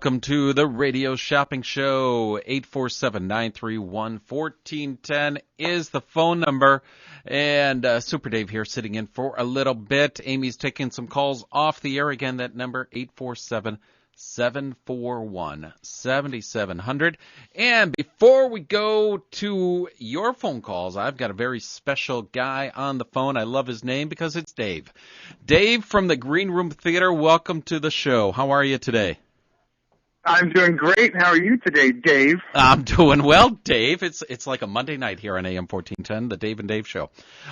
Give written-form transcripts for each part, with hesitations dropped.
Welcome to the Radio Shopping Show. 847-931-1410 is the phone number. And Super Dave here sitting in for a little bit. Amy's taking some calls off the air. Again, that number, 847-741-7700. And before we go to your phone calls, I've got a very special guy on the phone. I love his name because it's Dave. Dave from the Green Room Theater, welcome to the show. How are you today? I'm doing great. How are you today, Dave? I'm doing well, Dave. It's like a Monday night here on AM 1410, the Dave and Dave Show.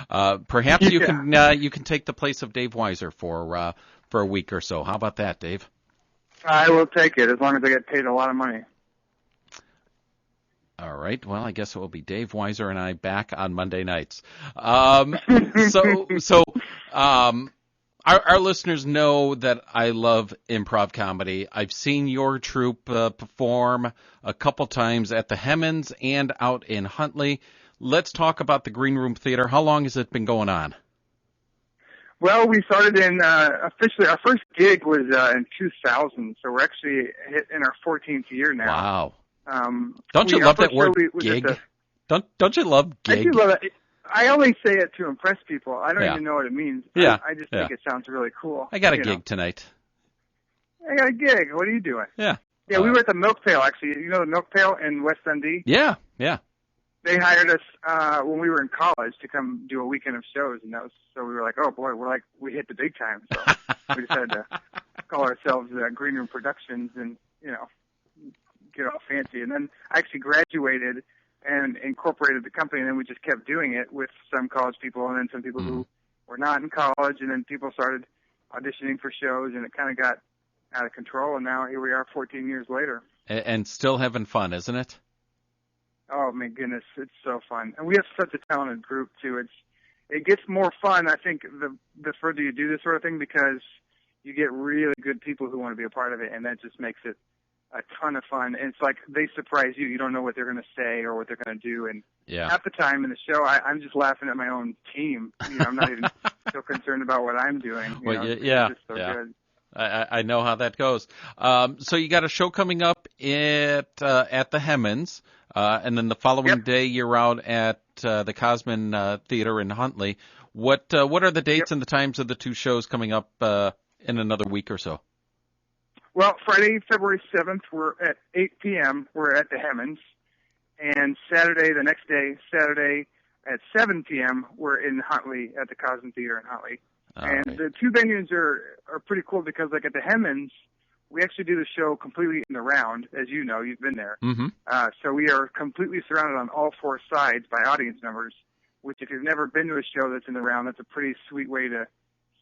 Perhaps you can take the place of Dave Weiser for a week or so. How about that, Dave? I will take it as long as I get paid a lot of money. All right. Well, I guess it will be Dave Weiser and I back on Monday nights. Our listeners know that I love improv comedy. I've seen your troupe perform a couple times at the Hemmans and out in Huntley. Let's talk about the Green Room Theater. How long has it been going on? Well, we started in officially. Our first gig was in 2000, so we're actually in our 14th year now. Wow! Don't you love that word, gig? Don't you love gig? I do love it. I only say it to impress people. I don't even know what it means. Yeah. I just think it sounds really cool. I got a gig tonight. I got a gig. What are you doing? Yeah. Yeah, we were at the Milk Pail, actually. You know the Milk Pail in West Dundee? Yeah. They hired us when we were in college to come do a weekend of shows, and so we were like, oh boy, we hit the big time. So we decided to call ourselves Green Room Productions and, get all fancy. And then I actually graduated and incorporated the company, and then we just kept doing it with some college people and then some people who were not in college, and then people started auditioning for shows, and it kind of got out of control, and now here we are 14 years later. And still having fun, isn't it? Oh, my goodness, it's so fun. And we have such a talented group, too. It gets more fun, I think, the further you do this sort of thing, because you get really good people who want to be a part of it, and that just makes it a ton of fun. And it's like they surprise you. You don't know what they're going to say or what they're going to do. And half the time in the show, I'm just laughing at my own team. I'm not even so concerned about what I'm doing. It's just so good. I know how that goes. So you got a show coming up at the Hemmans, and then the following day you're out at the Cosman Theater in Huntley. What are the dates and the times of the two shows coming up in another week or so? Well, Friday, February 7th, we're at 8 p.m. We're at the Hemmans. And Saturday, the next day, Saturday at 7 p.m., we're in Huntley at the Cosman Theater in Huntley. The two venues are pretty cool because, like, at the Hemmans, we actually do the show completely in the round. As you know, you've been there. Mm-hmm. So we are completely surrounded on all four sides by audience members, which if you've never been to a show that's in the round, that's a pretty sweet way to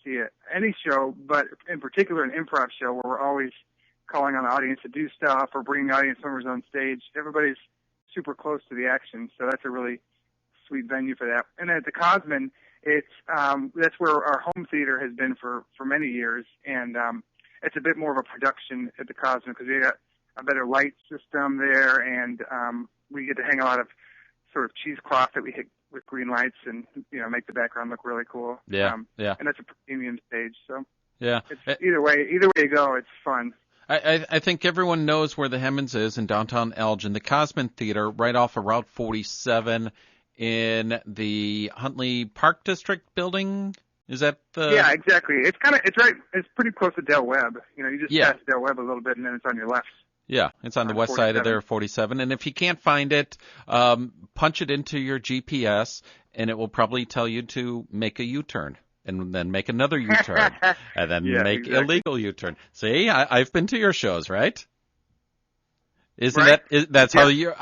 see it. Any show, but in particular an improv show where we're always calling on the audience to do stuff or bringing audience members on stage. Everybody's super close to the action, so that's a really sweet venue for that. And then at the Cosman, that's where our home theater has been for many years, and it's a bit more of a production at the Cosman because we got a better light system there, and we get to hang a lot of sort of cheesecloth that we hit with green lights and make the background look really cool. And that's a premium stage, so it's either way you go, it's fun. I think everyone knows where the Hemmans is in downtown Elgin. The Cosman Theater, right off of Route 47 in the Huntley Park District building. Is that the? Yeah, exactly. It's right. It's pretty close to Del Webb. You just pass Del Webb a little bit, and then it's on your left. Yeah, it's on the west side of there, 47. And if you can't find it, punch it into your GPS, and it will probably tell you to make a U-turn. And then make another U-turn, and then make illegal U-turn. See, I've been to your shows, right? That's how you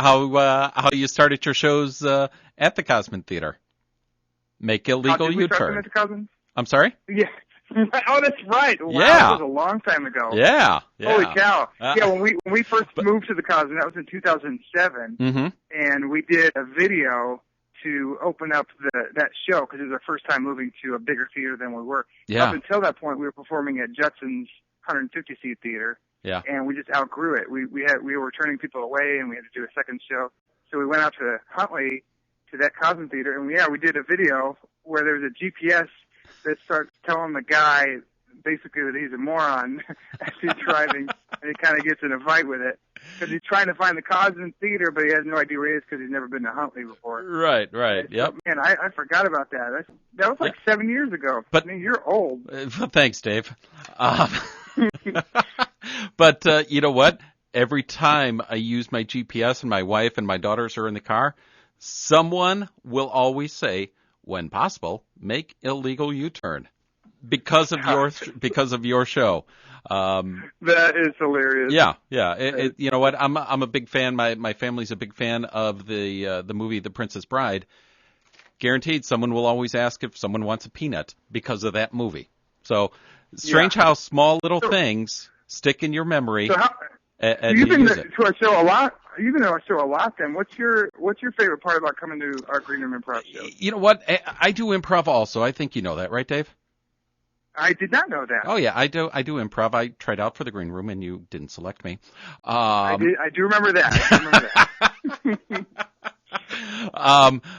started your shows at the Cosman Theater? Make illegal U-turn. At the Cosman? I'm sorry? Yeah. Oh, that's right. Wow, that was a long time ago. Yeah. Holy cow. When we first moved to the Cosman, that was in 2007, and we did a video to open up that show because it was our first time moving to a bigger theater than we were. Up until that point, we were performing at Judson's 150-seat theater, and we just outgrew it. We were turning people away, and we had to do a second show. So we went out to Huntley to that Cosman Theater, and we did a video where there was a GPS that starts telling the guy basically that he's a moron as he's driving, and he kind of gets in a fight with it because he's trying to find the Cosman Theater, but he has no idea where it is because he's never been to Huntley before. Right. Yep. So, man, I forgot about that. That was like 7 years ago. But I mean, you're old. Thanks, Dave. But you know what? Every time I use my GPS and my wife and my daughters are in the car, someone will always say, when possible, make illegal U-turn because of your show. That is hilarious. Yeah. You know what? I'm a big fan. My family's a big fan of the movie The Princess Bride. Guaranteed, someone will always ask if someone wants a peanut because of that movie. So strange how small little things stick in your memory. So and you've been use it. to our show a lot. You've been to our show a lot. Then, what's your favorite part about coming to our Green Room Improv show? You know what? I do improv also. I think you know that, right, Dave? I did not know that. Oh yeah, I do improv. I tried out for the Green Room, and you didn't select me. I do remember that.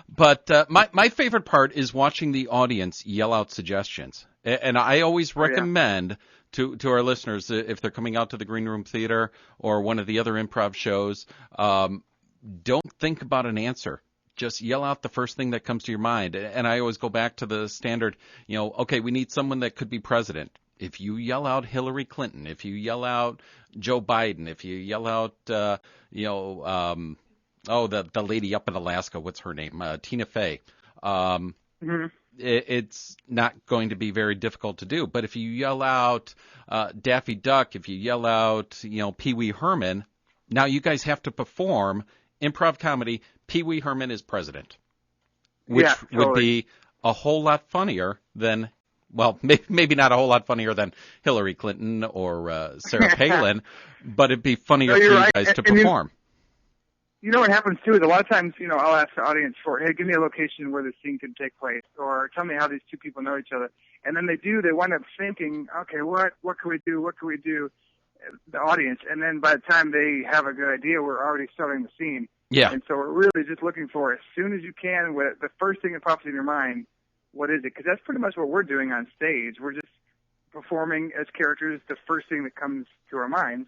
But my favorite part is watching the audience yell out suggestions, and I always recommend to our listeners, if they're coming out to the Green Room Theater or one of the other improv shows, don't think about an answer. Just yell out the first thing that comes to your mind. And I always go back to the standard, okay, we need someone that could be president. If you yell out Hillary Clinton, if you yell out Joe Biden, if you yell out, the lady up in Alaska, what's her name? Tina Fey. It's not going to be very difficult to do. But if you yell out Daffy Duck, if you yell out, Pee Wee Herman, now you guys have to perform improv comedy. Pee Wee Herman is president, which would be a whole lot funnier than, well, maybe not a whole lot funnier than Hillary Clinton or Sarah Palin, but it'd be funnier for you guys to perform. You know what happens too is a lot of times, I'll ask the audience for, hey, give me a location where this scene could take place, or tell me how these two people know each other. And then they wind up thinking, okay, what can we do? What can we do? The audience. And then by the time they have a good idea, we're already starting the scene. Yeah. And so we're really just looking for, as soon as you can, the first thing that pops in your mind, what is it? Because that's pretty much what we're doing on stage. We're just performing as characters the first thing that comes to our minds.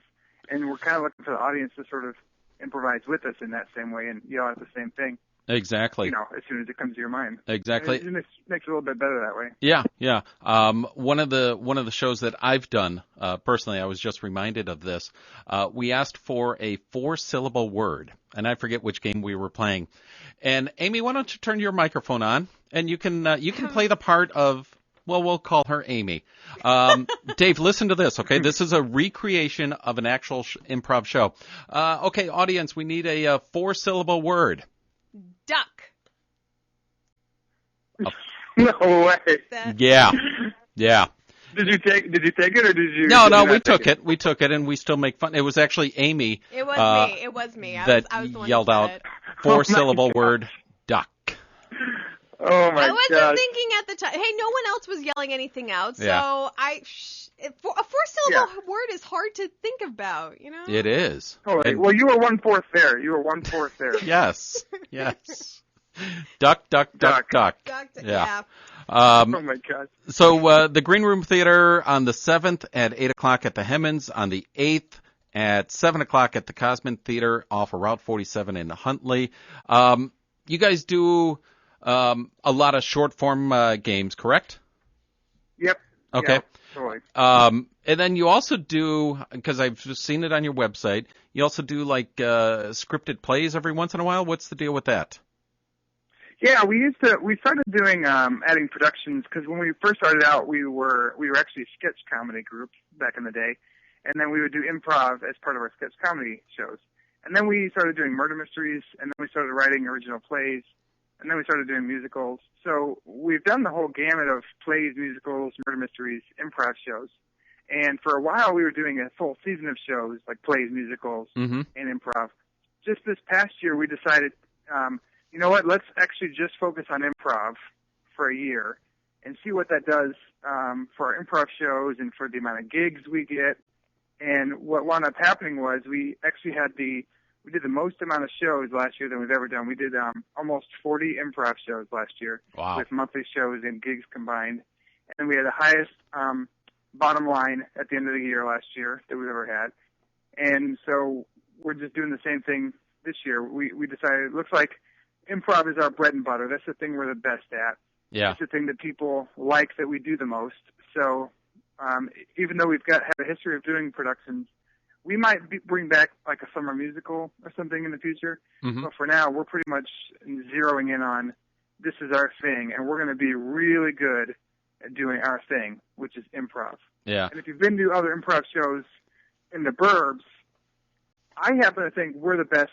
And we're kind of looking for the audience to sort of improvise with us in that same way and yell out the same thing. Exactly. As soon as it comes to your mind. Exactly. It makes it a little bit better that way. Yeah. One of the shows that I've done, personally, I was just reminded of this. We asked for a 4-syllable word, and I forget which game we were playing. And Amy, why don't you turn your microphone on, and you can play the part of, well, we'll call her Amy. Dave, listen to this, okay? This is a recreation of an actual improv show. Okay, audience, we need a 4-syllable word. Duck. No way. Yeah. Did you take it or did you? No, we took it. We took it, and we still make fun. It was actually Amy. It was me. I was the one yelled who out said it. 4-syllable word, duck. Oh my god! I wasn't thinking at the time. Hey, no one else was yelling anything out, so a 4-syllable word is hard to think about. It is. Totally. Well, you were 1/4 there. Yes. Duck. Yeah. Oh my god. So the Green Room Theater on the 7th at 8 o'clock at the Hemmons, on the 8th at 7 o'clock at the Cosman Theater off of Route 47 in Huntley. You guys do a lot of short form games, correct? Yep. Okay. Yeah, totally. And then you also do, because I've just seen it on your website, you also do like scripted plays every once in a while. What's the deal with that? Yeah, we started doing adding productions because when we first started out, we were actually a sketch comedy group back in the day, and then we would do improv as part of our sketch comedy shows. And then we started doing murder mysteries, and then we started writing original plays, and then we started doing musicals. So we've done the whole gamut of plays, musicals, murder mysteries, improv shows. And for a while, we were doing a full season of shows like plays, musicals, and improv. Just this past year, we decided, you know what, let's actually just focus on improv for a year and see what that does for our improv shows and for the amount of gigs we get. And what wound up happening was we actually we did the most amount of shows last year than we've ever done. We did almost 40 improv shows last year with monthly shows and gigs combined. And we had the highest bottom line at the end of the year last year that we've ever had. And so we're just doing the same thing this year. We decided it looks like improv is our bread and butter. That's the thing we're the best at. Yeah. It's the thing that people like, that we do the most. So even though we've have a history of doing productions, we might bring back like a summer musical or something in the future. Mm-hmm. But for now, we're pretty much zeroing in on this is our thing, and we're going to be really good at doing our thing, which is improv. Yeah. And if you've been to other improv shows in the burbs, I happen to think we're the best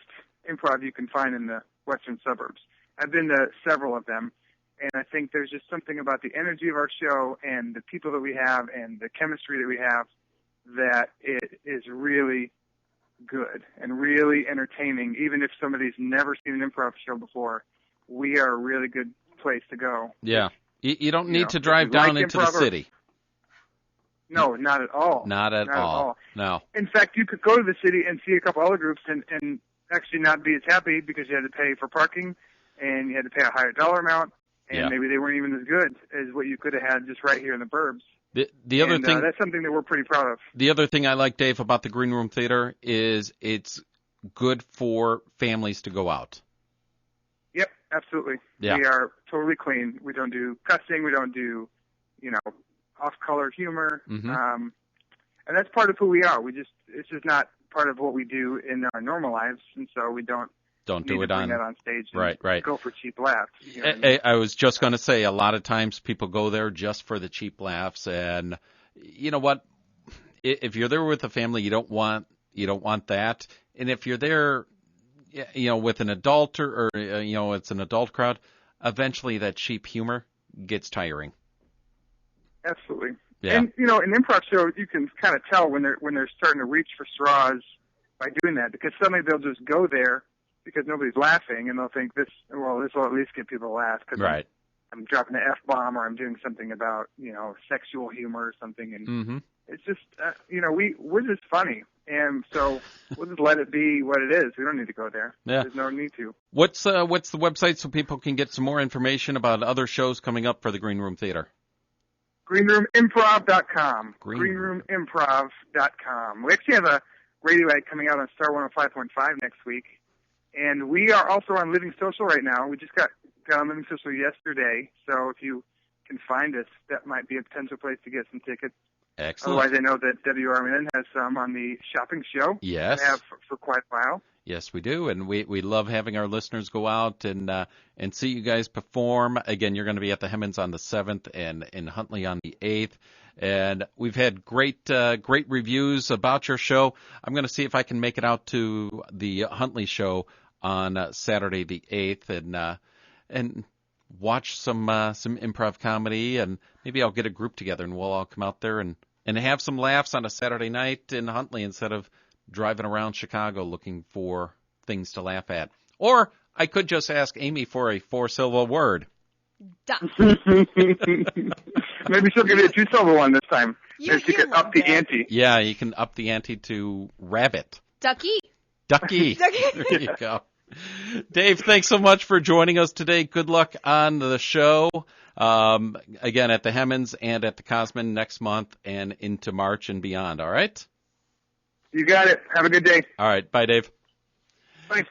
improv you can find in the western suburbs. I've been to several of them, and I think there's just something about the energy of our show and the people that we have and the chemistry that we have that it is really good and really entertaining. Even if somebody's never seen an improv show before, we are a really good place to go. Yeah. You don't need to drive down into the city. No, not at all. Not at all. No. In fact, you could go to the city and see a couple other groups and actually not be as happy because you had to pay for parking and you had to pay a higher dollar amount, and maybe they weren't even as good as what you could have had just right here in the burbs. The other thing, that's something that we're pretty proud of. The other thing I like, Dave, about the Green Room Theater is it's good for families to go out. Yep, absolutely. Yeah. We are totally clean. We don't do cussing. We don't do, off-color humor. Mm-hmm. And that's part of who we are. It's just not part of what we do in our normal lives, and so we don't do it bring that on stage and right. go for cheap laughs. You know what I mean? I was just going to say, a lot of times people go there just for the cheap laughs, and you know what? If you're there with a family, you don't want that. And if you're there, with an adult or it's an adult crowd, eventually that cheap humor gets tiring. Absolutely. Yeah. And in improv shows, you can kind of tell when they're starting to reach for straws by doing that, because suddenly they'll just go there because nobody's laughing, and they'll think this will at least get people to laugh because right. I'm dropping an F-bomb or I'm doing something about sexual humor or something, and mm-hmm. it's just we're just funny, and so we'll just let it be what it is. We don't need to go there. Yeah. There's no need to. What's the website so people can get some more information about other shows coming up for the Green Room Theater? GreenRoomImprov.com. GreenRoomImprov.com. We actually have a radio ad coming out on Star 105.5 next week. And we are also on Living Social right now. We just got on Living Social yesterday. So if you can find us, that might be a potential place to get some tickets. Excellent. Otherwise, I know that WRMN has some on the shopping show. Yes. They have for quite a while. Yes, we do, and we love having our listeners go out and see you guys perform. Again, you're going to be at the Hemmons on the 7th and in Huntley on the 8th, and we've had great reviews about your show. I'm going to see if I can make it out to the Huntley show on Saturday the 8th and watch some improv comedy, and maybe I'll get a group together and we'll all come out there and have some laughs on a Saturday night in Huntley instead of driving around Chicago looking for things to laugh at. Or I could just ask Amy for a 4-syllable word. Duck. Maybe she'll give you a 2-syllable one this time. Maybe she can up the ante. Yeah, you can up the ante to rabbit. Ducky. Ducky. There you go. Dave, thanks so much for joining us today. Good luck on the show. Again, at the Hemmons and at the Cosman next month and into March and beyond. All right? You got it. Have a good day. All right. Bye, Dave. Bye.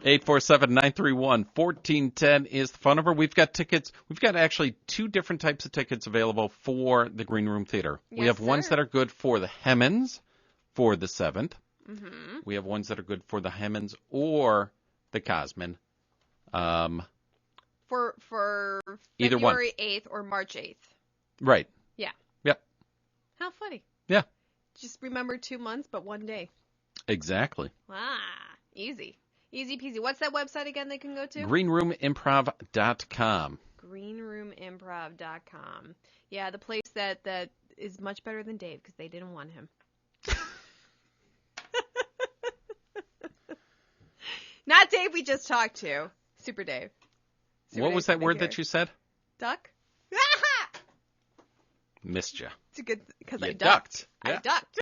847-931-1410 is the phone number. We've got tickets. We've got actually 2 different types of tickets available for the Green Room Theater. Yes, we have ones that are good for the Hemmons for the 7th. Mm-hmm. We have ones that are good for the Hemmons or the Cosman. For either one. February 8th or March 8th. Right. Yeah. Yep. How funny. Yeah. Just remember 2 months, but 1 day. Exactly. Easy. Easy peasy. What's that website again they can go to? GreenRoomImprov.com. GreenRoomImprov.com. Yeah, the place that is much better than Dave because they didn't want him. Not Dave we just talked to. Super Dave. What was that word that you said? Duck? Missed you. It's a good, because You I ducked. Yeah. I ducked.